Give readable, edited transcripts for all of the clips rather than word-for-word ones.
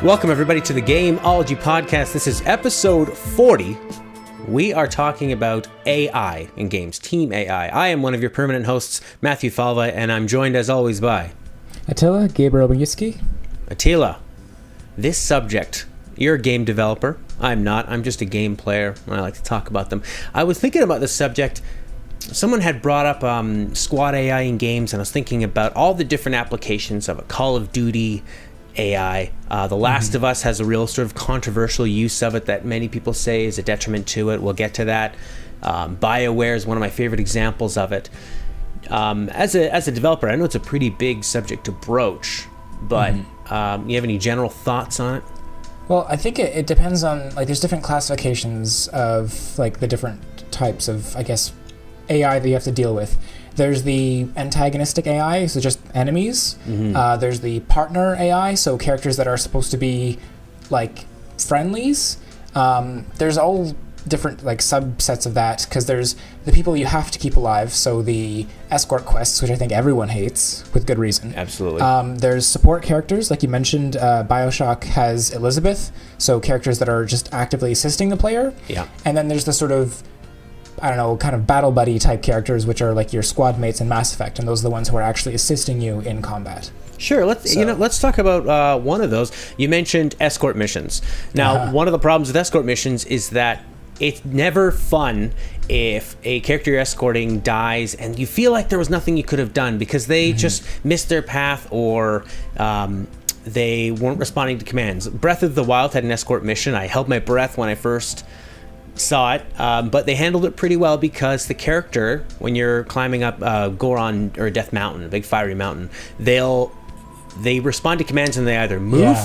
Welcome, everybody, to the GAMEOLOGY podcast. This is episode 40. We are talking about AI in games, Team AI. I am one of your permanent hosts, Matthew Falva, and I'm joined, as always, by... Attila, Gabriel Bagiski. Attila, this subject, you're a game developer. I'm not. I'm just a game player, and I like to talk about them. I was thinking about this subject. Someone had brought up squad AI in games, and I was thinking about all the different applications of a Call of Duty AI. The Last of Us has a real sort of controversial use of it that many people say is a detriment to it. We'll get to that. BioWare is one of my favorite examples of it. As a developer, I know it's a pretty big subject to broach, but you have any general thoughts on it? Well, I think it depends on, like, there's different classifications of, like, the different types of, I guess, AI that you have to deal with. There's the antagonistic AI, so just enemies. There's the partner AI, so characters that are supposed to be, like, friendlies. There's all different, like, subsets of that, because there's the people you have to keep alive, so the escort quests, which I think everyone hates, with good reason. Absolutely. There's support characters, like you mentioned. BioShock has Elizabeth, so characters that are just actively assisting the player. Yeah. And then there's the sort of, I don't know, kind of battle buddy type characters, which are like your squad mates in Mass Effect, and those are the ones who are actually assisting you in combat. Sure. Let's talk about one of those. You mentioned escort missions. Now, one of the problems with escort missions is that it's never fun if a character you're escorting dies and you feel like there was nothing you could have done because they just missed their path or they weren't responding to commands. Breath of the Wild had an escort mission. I held my breath when I first saw it, but they handled it pretty well because the character, when you're climbing up Goron or Death Mountain, a big fiery mountain, they respond to commands and they either move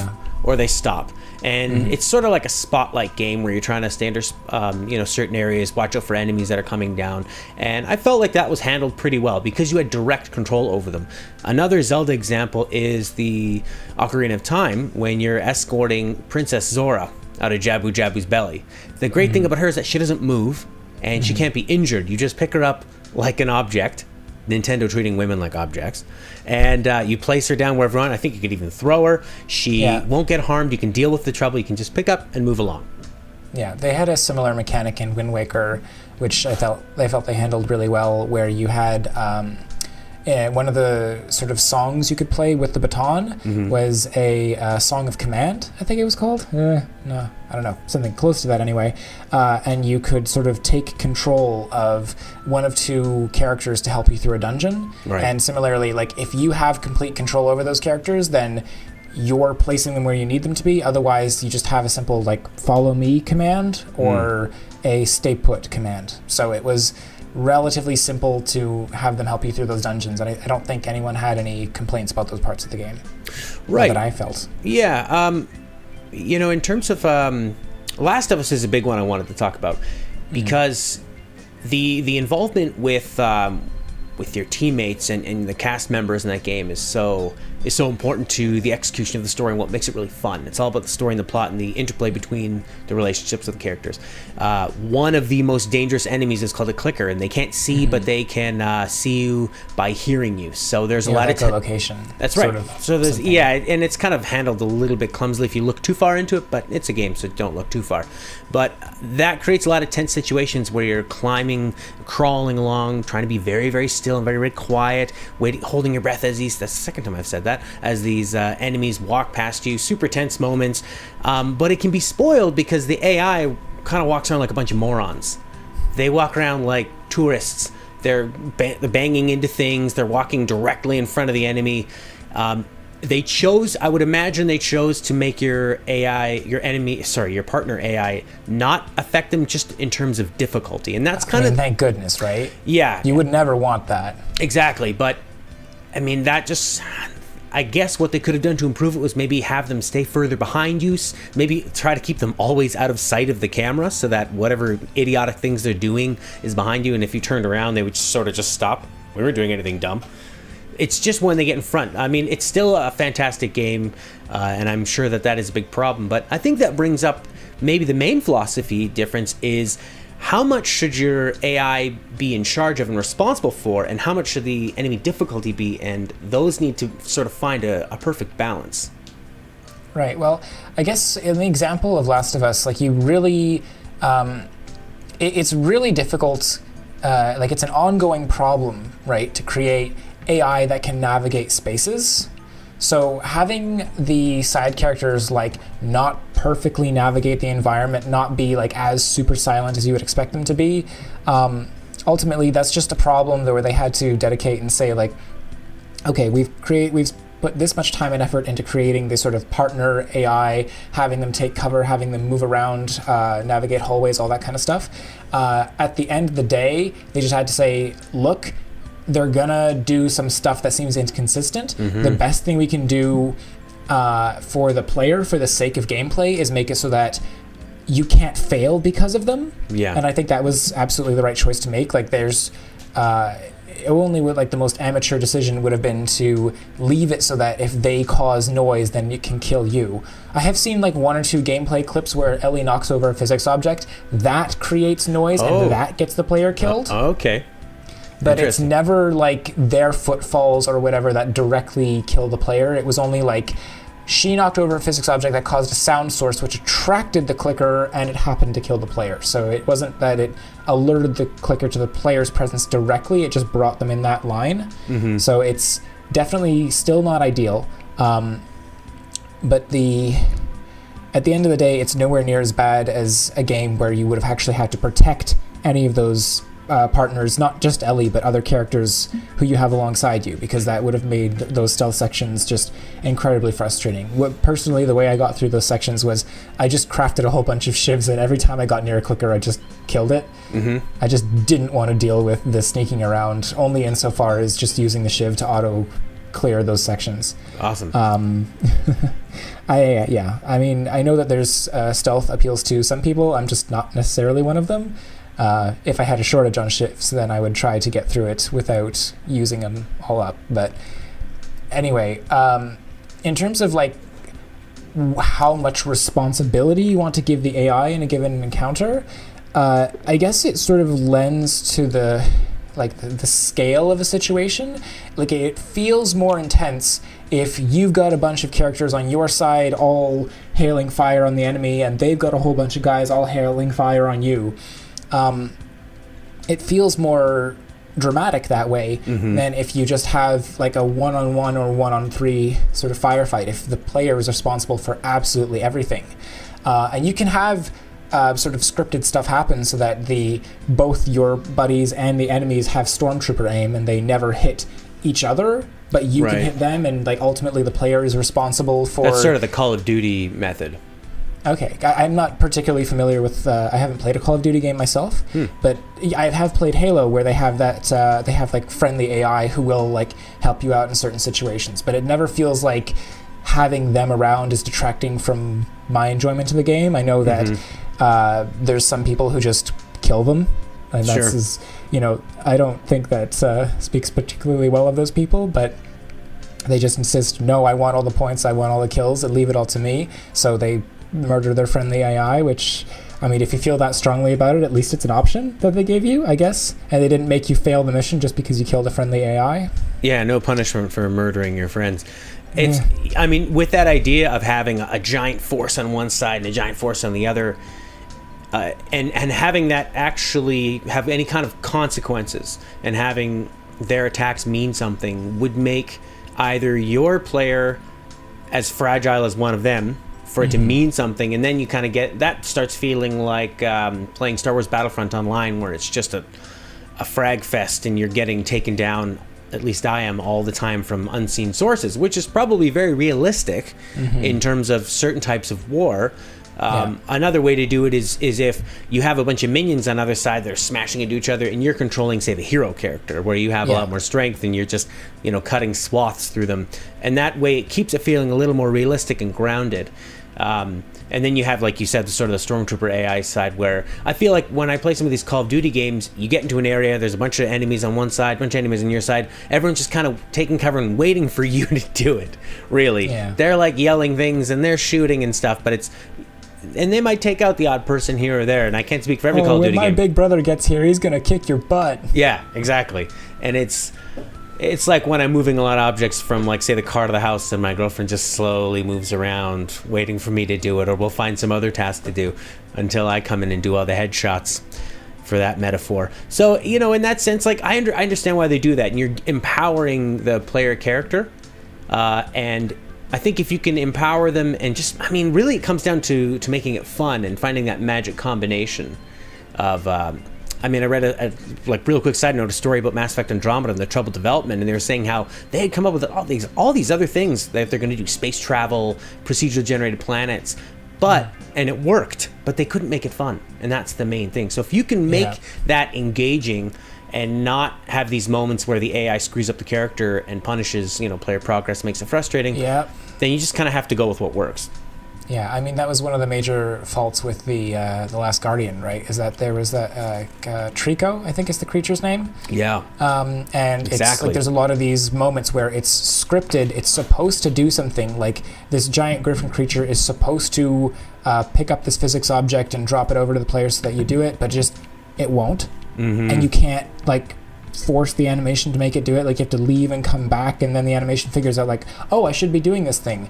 or they stop. And it's sort of like a spotlight game where you're trying to stay under certain areas, watch out for enemies that are coming down. And I felt like that was handled pretty well because you had direct control over them. Another Zelda example is the Ocarina of Time when you're escorting Princess Zora out of Jabu Jabu's belly. The great thing about her is that she doesn't move and she can't be injured. You just pick her up like an object. Nintendo treating women like objects. And you place her down wherever you want. I think you could even throw her. She won't get harmed. You can deal with the trouble. You can just pick up and move along. Yeah, they had a similar mechanic in Wind Waker, which I felt they handled really well, where you had one of the sort of songs you could play with the baton was a Song of Command, I think it was called. No, I don't know, something close to that anyway. And you could sort of take control of one of two characters to help you through a dungeon. Right. And similarly, like, if you have complete control over those characters, then you're placing them where you need them to be. Otherwise, you just have a simple, like, follow me command or a stay put command. So it was relatively simple to have them help you through those dungeons, and I don't think anyone had any complaints about those parts of the game. Right. That I felt. Yeah. In terms of Last of Us is a big one I wanted to talk about because the involvement with your teammates and the cast members in that game is so important to the execution of the story and what makes it really fun. It's all about the story and the plot and the interplay between the relationships of the characters. One of the most dangerous enemies is called a clicker, and they can't see, but they can see you by hearing you. So there's a lot of echolocation. That's right. Sort of so there's something. and it's kind of handled a little bit clumsily if you look too far into it, but it's a game, so don't look too far. But that creates a lot of tense situations where you're climbing, crawling along, trying to be very, very still and very, very quiet, waiting, holding your breath that's the second time I've said that, as these enemies walk past you. Super tense moments, but it can be spoiled because the AI kind of walks around like a bunch of morons. They walk around like tourists. They're banging into things. They're walking directly in front of the enemy. I would imagine they chose to make your partner AI not affect them just in terms of difficulty. And that's thank goodness, right? Yeah. You would never want that. Exactly. But I mean, I guess what they could have done to improve it was maybe have them stay further behind you, maybe try to keep them always out of sight of the camera so that whatever idiotic things they're doing is behind you, and if you turned around, they would sort of just stop. We weren't doing anything dumb. It's just when they get in front. I mean, it's still a fantastic game, and I'm sure that is a big problem, but I think that brings up maybe the main philosophy difference is how much should your AI be in charge of and responsible for, and how much should the enemy difficulty be? And those need to sort of find a perfect balance. Right. Well, I guess in the example of Last of Us, like you really, it's really difficult. Like it's an ongoing problem, right, to create AI that can navigate spaces. So having the side characters like not perfectly navigate the environment, not be like as super silent as you would expect them to be, ultimately that's just a problem where they had to dedicate and say like, okay, we've put this much time and effort into creating this sort of partner AI, having them take cover, having them move around, navigate hallways, all that kind of stuff. At the end of the day, they just had to say, look, they're gonna do some stuff that seems inconsistent. The best thing we can do for the player, for the sake of gameplay, is make it so that you can't fail because of them. Yeah. And I think that was absolutely the right choice to make. Like there's only with like the most amateur decision would have been to leave it so that if they cause noise, then it can kill you. I have seen like 1 or 2 gameplay clips where Ellie knocks over a physics object. That creates noise and that gets the player killed. Okay. But it's never like their footfalls or whatever that directly kill the player. It was only like she knocked over a physics object that caused a sound source which attracted the clicker and it happened to kill the player. So it wasn't that it alerted the clicker to the player's presence directly, it just brought them in that line. So it's definitely still not ideal. But at the end of the day, it's nowhere near as bad as a game where you would have actually had to protect any of those partners, not just Ellie, but other characters who you have alongside you, because that would have made those stealth sections just incredibly frustrating. Personally, the way I got through those sections was I just crafted a whole bunch of shivs, and every time I got near a clicker, I just killed it. I just didn't want to deal with the sneaking around, only insofar as just using the shiv to auto clear those sections. Awesome. I mean, I know that there's stealth appeals to some people. I'm just not necessarily one of them. If I had a shortage on shifts, then I would try to get through it without using them all up. But anyway, in terms of like how much responsibility you want to give the AI in a given encounter, I guess it sort of lends to the scale of a situation. Like it feels more intense if you've got a bunch of characters on your side all hailing fire on the enemy, and they've got a whole bunch of guys all hailing fire on you. It feels more dramatic that way than if you just have like a 1-on-1 or 1-on-3 sort of firefight, if the player is responsible for absolutely everything. And you can have sort of scripted stuff happen so that both your buddies and the enemies have stormtrooper aim and they never hit each other, but you can hit them, and like ultimately the player is responsible for... That's sort of the Call of Duty method. Okay, I'm not particularly familiar with. I haven't played a Call of Duty game myself, but I have played Halo, where they have that. They have like friendly AI who will like help you out in certain situations, but it never feels like having them around is detracting from my enjoyment of the game. I know that there's some people who just kill them, and that's I don't think that speaks particularly well of those people, but they just insist, no, I want all the points, I want all the kills, and leave it all to me. So they murder their friendly AI, which, I mean, if you feel that strongly about it, at least it's an option that they gave you, I guess. And they didn't make you fail the mission just because you killed a friendly AI. Yeah, no punishment for murdering your friends. I mean, with that idea of having a giant force on one side and a giant force on the other, and having that actually have any kind of consequences, and having their attacks mean something, would make either your player as fragile as one of them for it to mean something, and then you kind of get that starts feeling like playing Star Wars Battlefront Online, where it's just a frag fest and you're getting taken down, at least I am, all the time from unseen sources, which is probably very realistic in terms of certain types of war. Another way to do it is if you have a bunch of minions on the other side, they're smashing into each other, and you're controlling, say, the hero character, where you have a lot more strength and you're just, cutting swaths through them. And that way it keeps it feeling a little more realistic and grounded. And then you have, like you said, the sort of the Stormtrooper AI side, where I feel like when I play some of these Call of Duty games, you get into an area, there's a bunch of enemies on one side, a bunch of enemies on your side, everyone's just kind of taking cover and waiting for you to do it, really. They're like yelling things and they're shooting and stuff, but and they might take out the odd person here or there, and I can't speak for every Call of Duty game. When my big brother gets here, he's going to kick your butt. Yeah, exactly. And It's like when I'm moving a lot of objects from, like, say, the car to the house, and my girlfriend just slowly moves around, waiting for me to do it, or we'll find some other task to do until I come in and do all the headshots, for that metaphor. So, in that sense, like, I understand why they do that, and you're empowering the player character, and I think if you can empower them and just, really it comes down to making it fun and finding that magic combination of, I read a real quick side note, a story about Mass Effect Andromeda and the troubled development, and they were saying how they had come up with all these other things that they're going to do, space travel, procedurally generated planets, and it worked, but they couldn't make it fun, and that's the main thing. So if you can make that engaging and not have these moments where the AI screws up the character and punishes, player progress, makes it frustrating, then you just kind of have to go with what works. Yeah, that was one of the major faults with the Last Guardian, right? Is that there was that Trico, I think is the creature's name. Yeah. And exactly. It's like there's a lot of these moments where it's scripted. It's supposed to do something. Like this giant griffin creature is supposed to pick up this physics object and drop it over to the player so that you do it, but it won't. Mm-hmm. And you can't force the animation to make it do it. Like you have to leave and come back, and then the animation figures out oh, I should be doing this thing.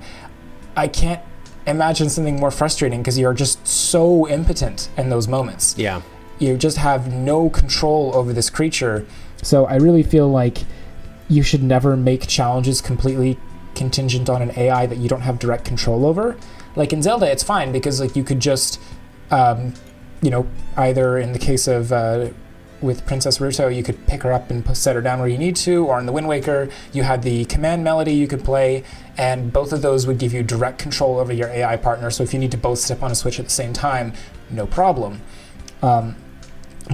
I can't imagine something more frustrating because you're just so impotent in those moments. Yeah. You just have no control over this creature. So I really feel like you should never make challenges completely contingent on an AI that you don't have direct control over. Like in Zelda, it's fine because you could just, either in the case of with Princess Ruto, you could pick her up and set her down where you need to, or in the Wind Waker, you had the command melody you could play, and both of those would give you direct control over your AI partner, so if you need to both step on a switch at the same time, no problem. But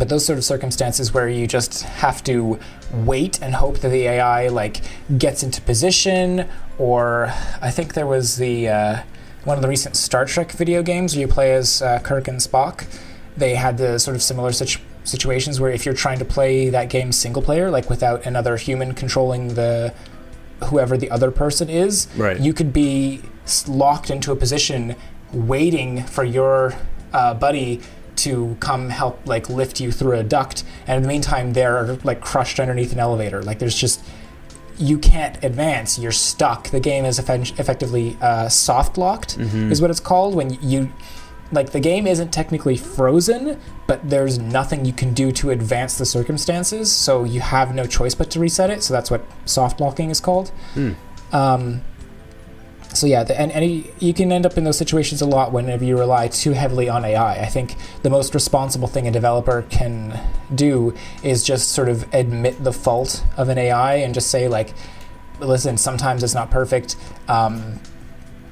those sort of circumstances where you just have to wait and hope that the AI gets into position, or I think there was the one of the recent Star Trek video games where you play as Kirk and Spock. They had the sort of similar situations where if you're trying to play that game single player, without another human controlling whoever the other person is, right, you could be locked into a position waiting for your buddy to come help lift you through a duct, and in the meantime they're crushed underneath an elevator. There's just, you can't advance, you're stuck. The game is effectively soft locked, is what it's called, when you the game isn't technically frozen, but there's nothing you can do to advance the circumstances, so you have no choice but to reset it. So that's what soft locking is called. So yeah, and you can end up in those situations a lot whenever you rely too heavily on AI. I think the most responsible thing a developer can do is just sort of admit the fault of an AI and just say listen, sometimes it's not perfect.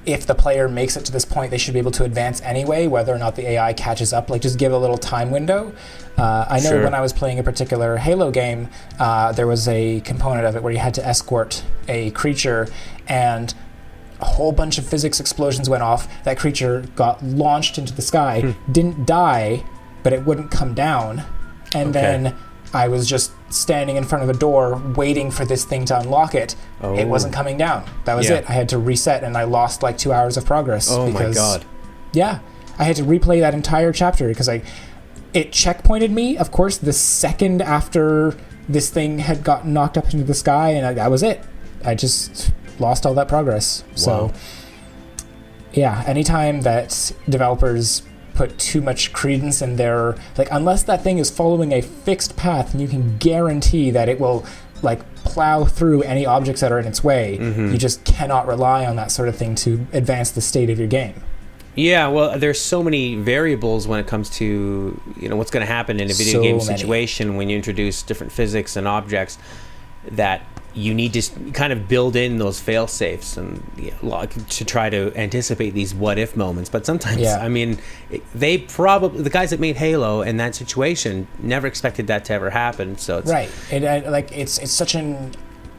If the player makes it to this point, they should be able to advance anyway, whether or not the AI catches up. Just give a little time window. I know when I was playing a particular Halo game, there was a component of it where you had to escort a creature, and a whole bunch of physics explosions went off. That creature got launched into the sky, didn't die, but it wouldn't come down. And then I was just standing in front of a door waiting for this thing to unlock it. It wasn't coming down. That was it. I had to reset, and I lost 2 hours of progress. Oh my god. Yeah. I had to replay that entire chapter because it checkpointed me, of course, the second after this thing had gotten knocked up into the sky, and that was it. I just lost all that progress. Wow. So yeah, anytime that developers put too much credence in their unless that thing is following a fixed path and you can guarantee that it will plow through any objects that are in its way, you just cannot rely on that sort of thing to advance the state of your game. Yeah, well, there's so many variables when it comes to what's going to happen in a video game situation when you introduce different physics and objects, that you need to kind of build in those fail safes and to try to anticipate these what if moments. But sometimes, they probably, the guys that made Halo in that situation, never expected that to ever happen. So it's right. It's such an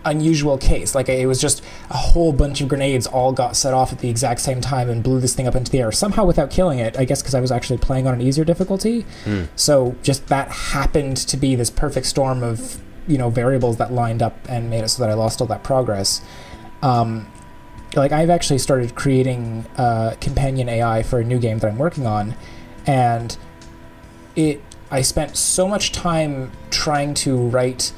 unusual case. It was just a whole bunch of grenades all got set off at the exact same time and blew this thing up into the air somehow without killing it. I guess because I was actually playing on an easier difficulty. So just that happened to be this perfect storm of variables that lined up and made it so that I lost all that progress. I've actually started creating companion AI for a new game that I'm working on, and I spent so much time trying to write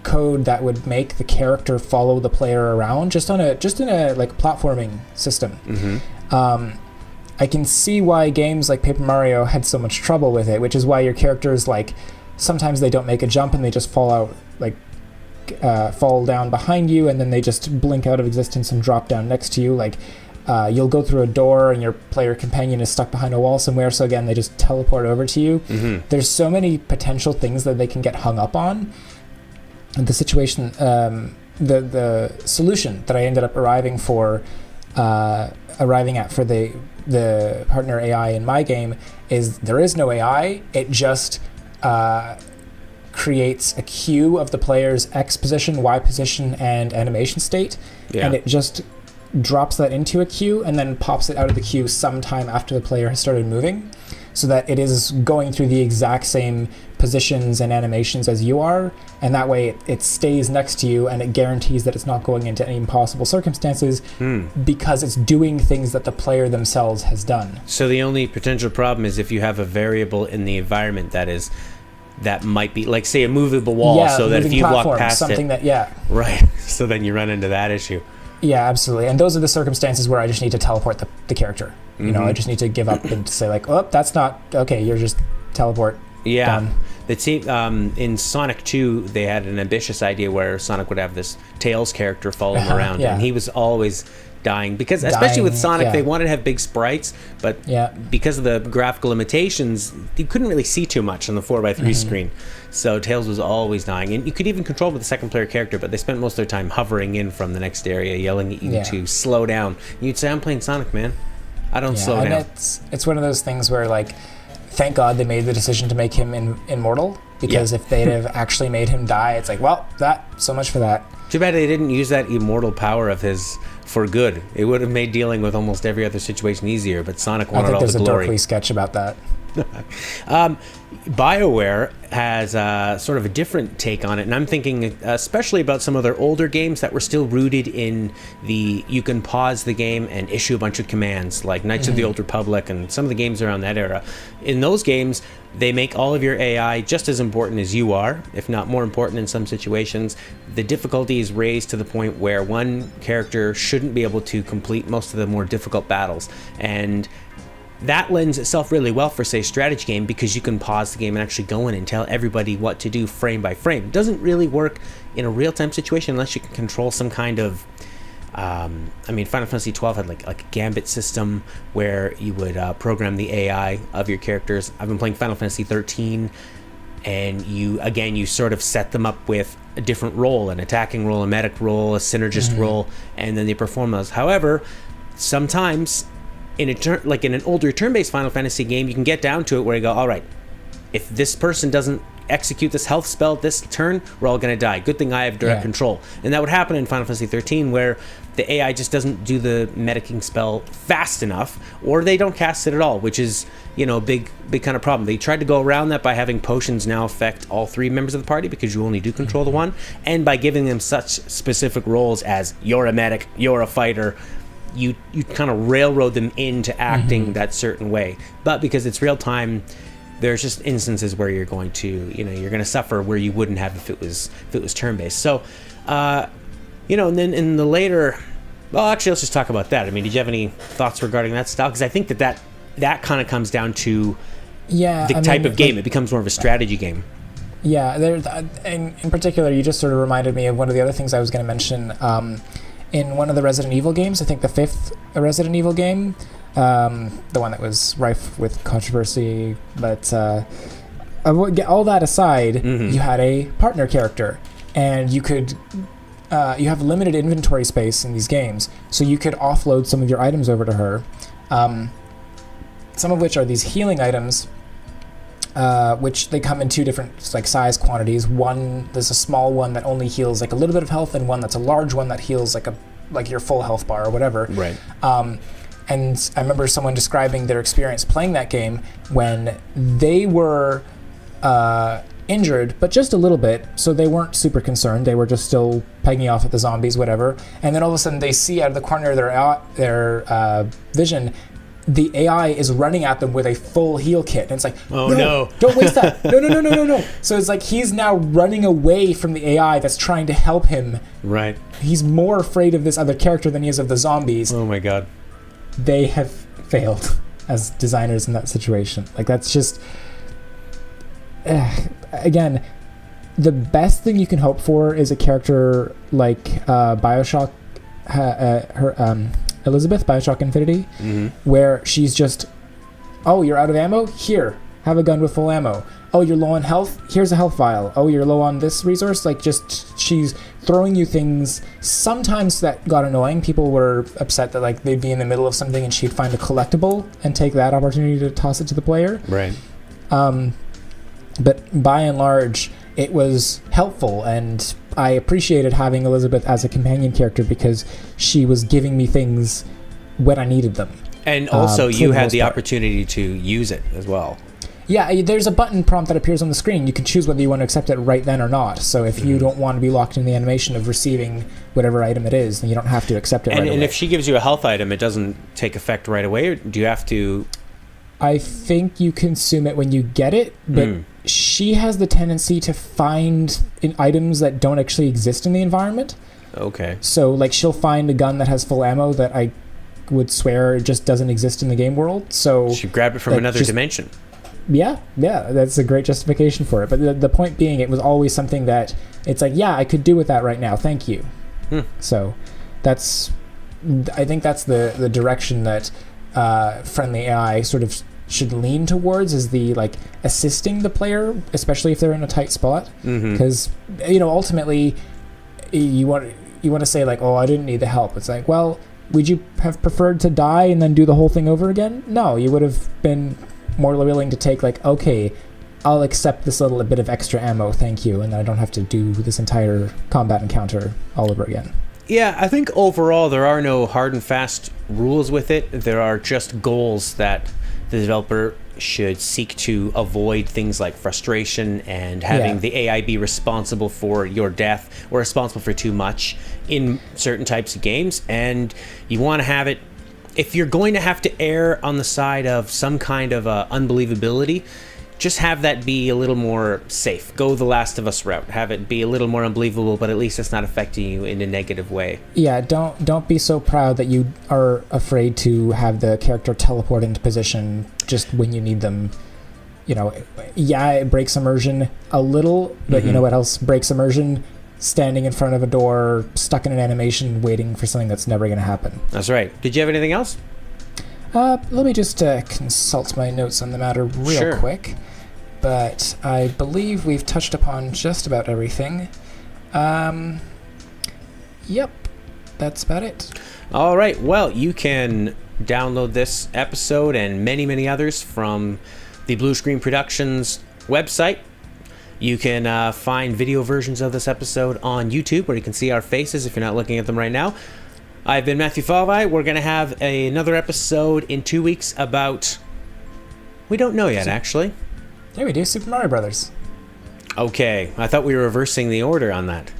code that would make the character follow the player around, just in a like platforming system. I can see why games like Paper Mario had so much trouble with it, which is why your characters, like, sometimes they don't make a jump and they just fall out, like, fall down behind you, and then they just blink out of existence and drop down next to you. Like, you'll go through a door and your player companion is stuck behind a wall somewhere, so again, they just teleport over to you. There's so many potential things that they can get hung up on. And the situation, the solution that I ended up arriving at for the partner AI in my game is there is no AI. It just creates a queue of the player's X position, Y position, and animation state, and it just drops that into a queue and then pops it out of the queue sometime after the player has started moving, so that it is going through the exact same positions and animations as you are, and that way it stays next to you, and it guarantees that it's not going into any impossible circumstances because it's doing things that the player themselves has done. So the only potential problem is if you have a variable in the environment that might be, like, say, a movable wall, so that if you walk past something it, right, so then you run into that issue. Yeah, absolutely. And those are the circumstances where I just need to teleport the character. You know, I just need to give up and say, like, oh, that's not okay. You're just teleport. Done. In Sonic 2, they had an ambitious idea where Sonic would have this Tails character follow him around, and he was always dying because, especially with Sonic, they wanted to have big sprites, but because of the graphical limitations, you couldn't really see too much on the 4x3 screen. So Tails was always dying, and you could even control with the second player character, but they spent most of their time hovering in from the next area, yelling at you to slow down. And you'd say, "I'm playing Sonic, man. I don't slow down." It's one of those things where, like, thank God they made the decision to make him immortal, because if they'd have actually made him die, it's like, well, so much for that. Too bad they didn't use that immortal power of his for good. It would have made dealing with almost every other situation easier, but Sonic wanted all the glory. I think there's a Darkly sketch about that. BioWare has sort of a different take on it, and I'm thinking especially about some of their older games that were still rooted in you can pause the game and issue a bunch of commands, like Knights of the Old Republic and some of the games around that era. In those games, they make all of your AI just as important as you are, if not more important in some situations. The difficulty is raised to the point where one character shouldn't be able to complete most of the more difficult battles, and that lends itself really well for, say, strategy game, because you can pause the game and actually go in and tell everybody what to do frame by frame. It doesn't really work in a real-time situation unless you can control some kind of Final Fantasy 12 had like a gambit system where you would program the AI of your characters. I've been playing Final Fantasy 13, and you sort of set them up with a different role, an attacking role, a medic role, a synergist role, and then they perform those. However, sometimes in an older turn-based Final Fantasy game, you can get down to it where you go, all right, if this person doesn't execute this health spell this turn, we're all going to die. Good thing I have direct control. And that would happen in Final Fantasy 13, where the AI just doesn't do the medicing spell fast enough, or they don't cast it at all, which is, a big kind of problem. They tried to go around that by having potions now affect all three members of the party, because you only do control the one, and by giving them such specific roles as you're a medic, you're a fighter. You kind of railroad them into acting that certain way. But because it's real time, there's just instances where you're going to suffer where you wouldn't have if it was turn based. So, and then in the later, well, actually, let's just talk about that. I mean, did you have any thoughts regarding that style? Because I think that kind of comes down to the type of game. It becomes more of a strategy game. Yeah, in particular, you just sort of reminded me of one of the other things I was going to mention. In one of the Resident Evil games, I think the 5th Resident Evil game, the one that was rife with controversy, but all that aside, you had a partner character, and you have limited inventory space in these games, so you could offload some of your items over to her, some of which are these healing items, which they come in two different size quantities. One, there's a small one that only heals like a little bit of health, and one that's a large one that heals like your full health bar or whatever. Right. And I remember someone describing their experience playing that game when they were injured, but just a little bit, so they weren't super concerned. They were just still pegging off at the zombies, whatever. And then all of a sudden they see out of the corner of their vision the AI is running at them with a full heal kit. And it's like, oh no, don't waste that. No. So it's like he's now running away from the AI that's trying to help him. Right. He's more afraid of this other character than he is of the zombies. Oh my god. They have failed as designers in that situation. Like, that's just... again, the best thing you can hope for is a character like Bioshock... Elizabeth, Bioshock Infinity, where she's just, oh, you're out of ammo? Here, have a gun with full ammo. Oh, you're low on health? Here's a health vial. Oh, you're low on this resource? Like, just, she's throwing you things. Sometimes that got annoying. People were upset that, like, they'd be in the middle of something and she'd find a collectible and take that opportunity to toss it to the player. Right. But by and large, it was helpful, and I appreciated having Elizabeth as a companion character because she was giving me things when I needed them. And also, you had the opportunity to use it as well. Yeah, there's a button prompt that appears on the screen. You can choose whether you want to accept it right then or not. So if you don't want to be locked in the animation of receiving whatever item it is, then you don't have to accept it right away. And if she gives you a health item, it doesn't take effect right away, or do you have to... I think you consume it when you get it, but she has the tendency to find items that don't actually exist in the environment. Okay. So, like, she'll find a gun that has full ammo that I would swear just doesn't exist in the game world. So she grabbed it from another dimension. Yeah, that's a great justification for it. But the point being, it was always something that it's like, yeah, I could do with that right now. Thank you. So I think that's the direction that friendly AI sort of should lean towards, is the, like, assisting the player, especially if they're in a tight spot. Because ultimately you want to say, like, oh, I didn't need the help. It's like, well, would you have preferred to die and then do the whole thing over again? No, you would have been more willing to take, like, okay, I'll accept this little bit of extra ammo, thank you, and I don't have to do this entire combat encounter all over again. Yeah, I think overall there are no hard and fast rules with it. There are just goals that the developer should seek to avoid, things like frustration and having the AI be responsible for your death or responsible for too much in certain types of games. And you want to have it, if you're going to have to err on the side of some kind of unbelievability, just have that be a little more safe. Go the Last of Us route. Have it be a little more unbelievable, but at least it's not affecting you in a negative way. Yeah, don't be so proud that you are afraid to have the character teleport into position just when you need them. It breaks immersion a little, but you know what else breaks immersion? Standing in front of a door, stuck in an animation, waiting for something that's never going to happen. That's right. Did you have anything else? Let me just consult my notes on the matter real quick. But I believe we've touched upon just about everything. Yep, that's about it. All right. Well, you can download this episode and many, many others from the Blue Screen Productions website. You can find video versions of this episode on YouTube, where you can see our faces if you're not looking at them right now. I've been Matthew Falvey. We're going to have another episode in 2 weeks about... We don't know yet, actually. Yeah, we do. Super Mario Brothers. Okay. I thought we were reversing the order on that.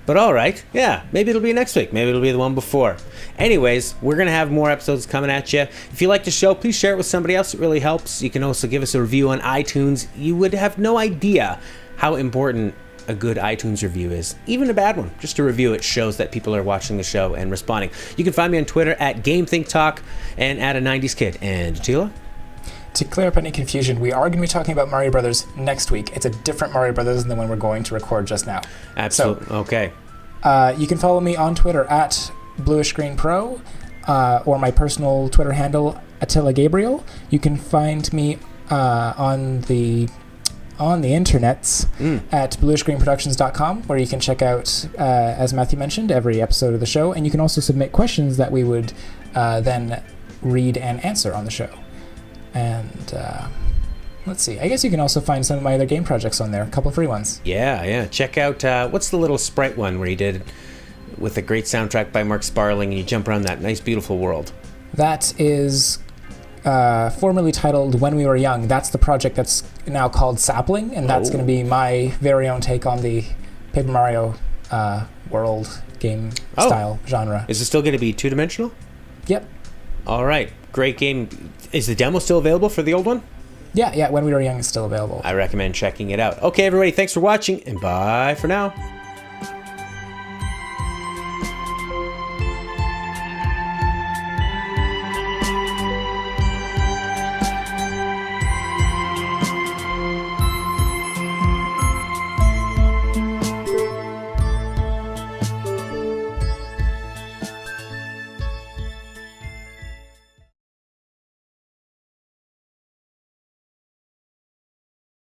But all right. Yeah, maybe it'll be next week. Maybe it'll be the one before. Anyways, we're going to have more episodes coming at you. If you like the show, please share it with somebody else. It really helps. You can also give us a review on iTunes. You would have no idea how important a good iTunes review is. Even a bad one. Just a review, it shows that people are watching the show and responding. You can find me on Twitter at GameThinkTalk and at a 90s Kid. And Tila? To clear up any confusion, we are going to be talking about Mario Brothers next week. It's a different Mario Brothers than the one we're going to record just now. Absolutely. So, okay. You can follow me on Twitter at BluishGreenPro, or my personal Twitter handle, Attila Gabriel. You can find me on the internets at bluishgreenproductions.com, where you can check out, as Matthew mentioned, every episode of the show, and you can also submit questions that we would then read and answer on the show. And let's see, I guess you can also find some of my other game projects on there, a couple free ones. Yeah. Check out, what's the little sprite one where you did with a great soundtrack by Mark Sparling and you jump around that nice, beautiful world? That is formerly titled When We Were Young. That's the project that's now called Sapling, and that's going to be my very own take on the Paper Mario world game style genre. Is it still going to be two-dimensional? Yep. All right, great game. Is the demo still available for the old one? Yeah, When We Were Young is still available. I recommend checking it out. Okay, everybody, thanks for watching, and bye for now.